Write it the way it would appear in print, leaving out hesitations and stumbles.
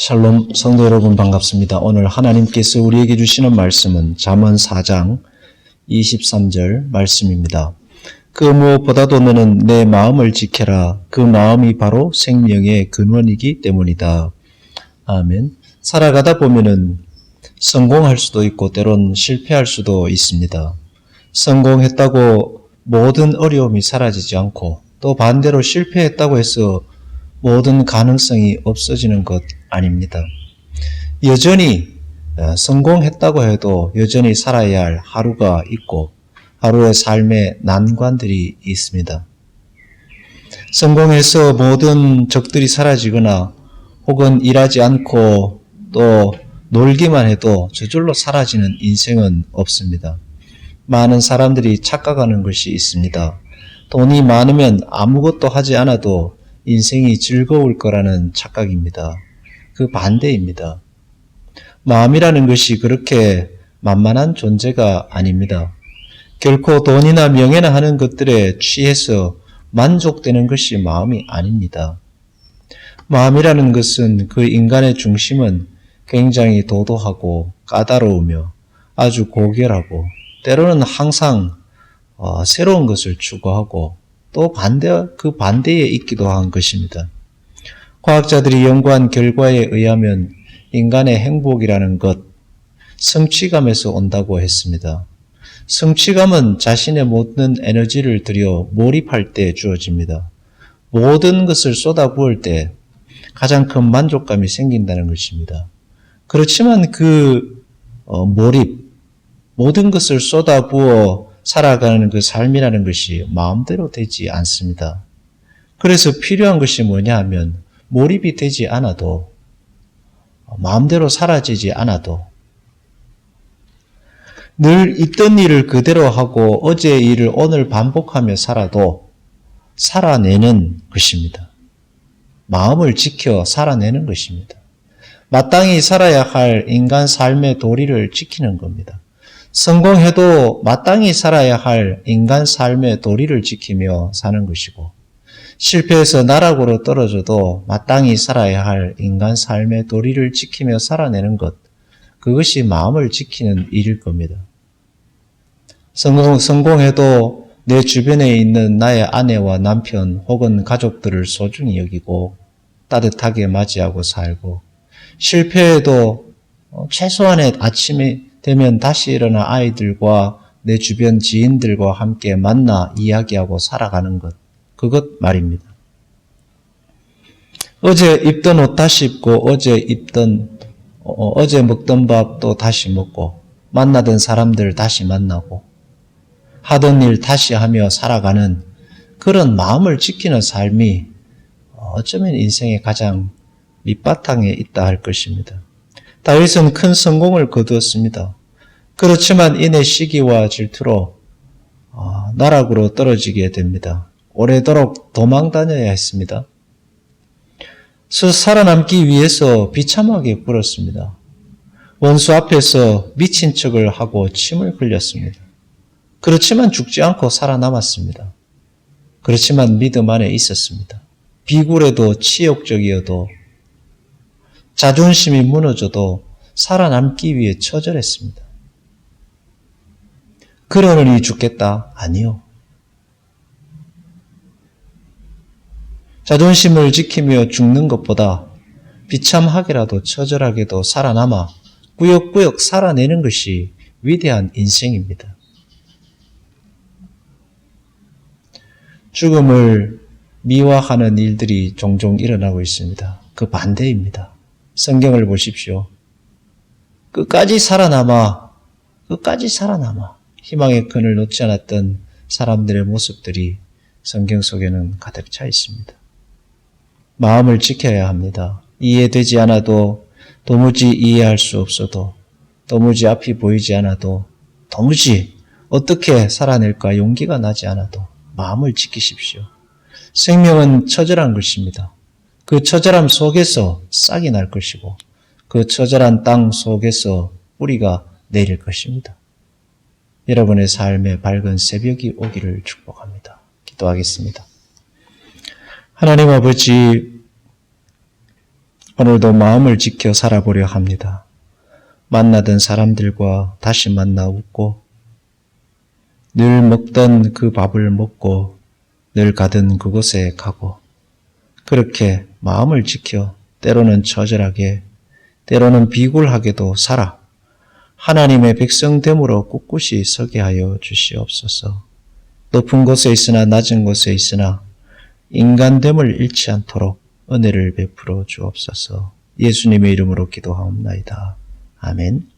샬롬 성도 여러분 반갑습니다. 오늘 하나님께서 우리에게 주시는 말씀은 잠언 4장 23절 말씀입니다. 그 무엇보다도 너는 내 마음을 지켜라. 그 마음이 바로 생명의 근원이기 때문이다. 아멘. 살아가다 보면은 성공할 수도 있고 때론 실패할 수도 있습니다. 성공했다고 모든 어려움이 사라지지 않고 또 반대로 실패했다고 해서 모든 가능성이 없어지는 것 아닙니다. 여전히 성공했다고 해도 여전히 살아야 할 하루가 있고 하루의 삶의 난관들이 있습니다. 성공해서 모든 적들이 사라지거나 혹은 일하지 않고 또 놀기만 해도 저절로 사라지는 인생은 없습니다. 많은 사람들이 착각하는 것이 있습니다. 돈이 많으면 아무것도 하지 않아도 인생이 즐거울 거라는 착각입니다. 그 반대입니다. 마음이라는 것이 그렇게 만만한 존재가 아닙니다. 결코 돈이나 명예나 하는 것들에 취해서 만족되는 것이 마음이 아닙니다. 마음이라는 것은 그 인간의 중심은 굉장히 도도하고 까다로우며 아주 고결하고 때로는 항상 새로운 것을 추구하고 또 그 반대에 있기도 한 것입니다. 과학자들이 연구한 결과에 의하면 인간의 행복이라는 것, 성취감에서 온다고 했습니다. 성취감은 자신의 모든 에너지를 들여 몰입할 때 주어집니다. 모든 것을 쏟아부을 때 가장 큰 만족감이 생긴다는 것입니다. 그렇지만 그 몰입, 모든 것을 쏟아부어 살아가는 그 삶이라는 것이 마음대로 되지 않습니다. 그래서 필요한 것이 뭐냐 하면 몰입이 되지 않아도 마음대로 사라지지 않아도 늘 있던 일을 그대로 하고 어제의 일을 오늘 반복하며 살아도 살아내는 것입니다. 마음을 지켜 살아내는 것입니다. 마땅히 살아야 할 인간 삶의 도리를 지키는 겁니다. 성공해도 마땅히 살아야 할 인간 삶의 도리를 지키며 사는 것이고 실패해서 나락으로 떨어져도 마땅히 살아야 할 인간 삶의 도리를 지키며 살아내는 것, 그것이 마음을 지키는 일일 겁니다. 성공해도 내 주변에 있는 나의 아내와 남편 혹은 가족들을 소중히 여기고 따뜻하게 맞이하고 살고 실패해도 최소한의 아침에 되면 다시 일어나 아이들과 내 주변 지인들과 함께 만나 이야기하고 살아가는 것, 그것 말입니다. 어제 입던 옷 다시 입고 어제 먹던 밥 또 다시 먹고 만나던 사람들 다시 만나고 하던 일 다시 하며 살아가는 그런 마음을 지키는 삶이 어쩌면 인생의 가장 밑바탕에 있다 할 것입니다. 다윗은 큰 성공을 거두었습니다. 그렇지만 이내 시기와 질투로 나락으로 떨어지게 됩니다. 오래도록 도망 다녀야 했습니다. 살아남기 위해서 비참하게 굴었습니다. 원수 앞에서 미친 척을 하고 침을 흘렸습니다. 그렇지만 죽지 않고 살아남았습니다. 그렇지만 믿음 안에 있었습니다. 비굴해도 치욕적이어도 자존심이 무너져도 살아남기 위해 처절했습니다. 그러느니 죽겠다? 아니요. 자존심을 지키며 죽는 것보다 비참하게라도 처절하게도 살아남아 꾸역꾸역 살아내는 것이 위대한 인생입니다. 죽음을 미화하는 일들이 종종 일어나고 있습니다. 그 반대입니다. 성경을 보십시오. 끝까지 살아남아 희망의 끈을 놓지 않았던 사람들의 모습들이 성경 속에는 가득 차 있습니다. 마음을 지켜야 합니다. 이해되지 않아도 도무지 이해할 수 없어도 도무지 앞이 보이지 않아도 도무지 어떻게 살아낼까 용기가 나지 않아도 마음을 지키십시오. 생명은 처절한 것입니다. 그 처절함 속에서 싹이 날 것이고 그 처절한 땅 속에서 뿌리가 내릴 것입니다. 여러분의 삶에 밝은 새벽이 오기를 축복합니다. 기도하겠습니다. 하나님 아버지, 오늘도 마음을 지켜 살아보려 합니다. 만나던 사람들과 다시 만나 웃고 늘 먹던 그 밥을 먹고 늘 가던 그곳에 가고 그렇게 마음을 지켜 때로는 처절하게 때로는 비굴하게도 살아 하나님의 백성됨으로 꿋꿋이 서게 하여 주시옵소서. 높은 곳에 있으나 낮은 곳에 있으나 인간됨을 잃지 않도록 은혜를 베풀어 주옵소서. 예수님의 이름으로 기도하옵나이다. 아멘.